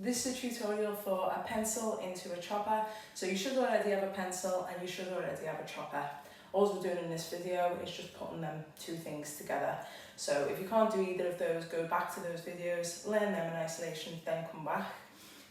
this is a tutorial for a pencil into a chopper. So you should already have a pencil and you should already have a chopper. All we're doing in this video is just putting them two things together. So if you can't do either of those, go back to those videos, learn them in isolation, then come back.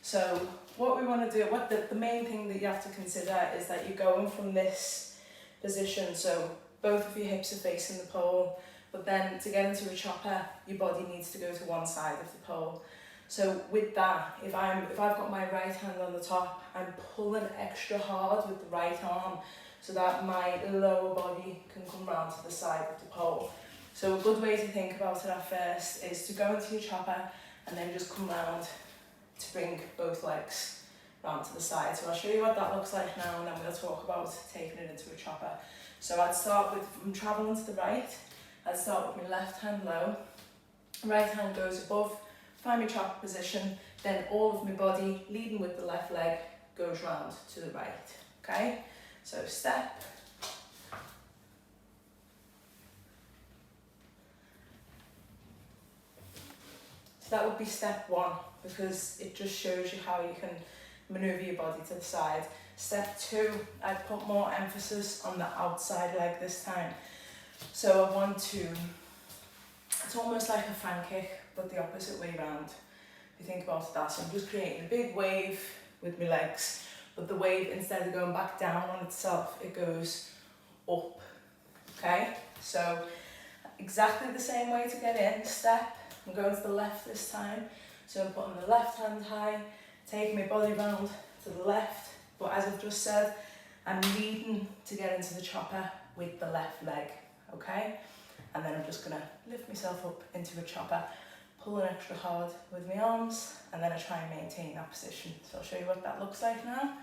So what we want to do, the main thing that you have to consider is that you're going from this position, so both of your hips are facing the pole, but then to get into a chopper, your body needs to go to one side of the pole. So with that, if I've got my right hand on the top, I'm pulling extra hard with the right arm so that my lower body can come round to the side of the pole. So a good way to think about it at first is to go into your chopper and then just come round to bring both legs round to the side. So I'll show you what that looks like now, and then we'll talk about taking it into a chopper. So I'd start with, I'm travelling to the right, I'd start with my left hand low, right hand goes above, find my chopper position, then all of my body, leading with the left leg, goes round to the right, okay? So step, so that would be step one, because it just shows you how you can manoeuvre your body to the side. Step two, I'd put more emphasis on the outside leg this time. So I want to, it's almost like a fan kick, but the opposite way round. If you think about that, so I'm just creating a big wave with my legs, but the wave, instead of going back down on itself, it goes up, okay? So exactly the same way to get in. Step, I'm going to the left this time, so I'm putting the left hand high, taking my body round to the left, but as I've just said, I'm leading to get into the chopper with the left leg, okay? And then I'm just gonna lift myself up into a chopper, pulling extra hard with my arms, and then I try and maintain that position. So I'll show you what that looks like now.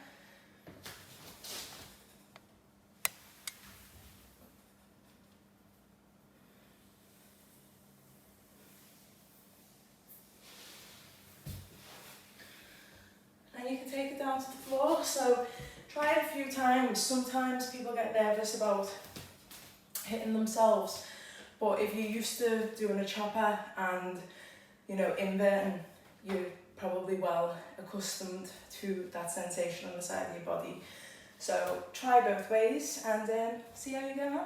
And you can take it down to the floor, so try it a few times. Sometimes people get nervous about hitting themselves, but if you're used to doing a chopper and, you know, inverting, you're probably well accustomed to that sensation on the side of your body. So try both ways and see how you get on.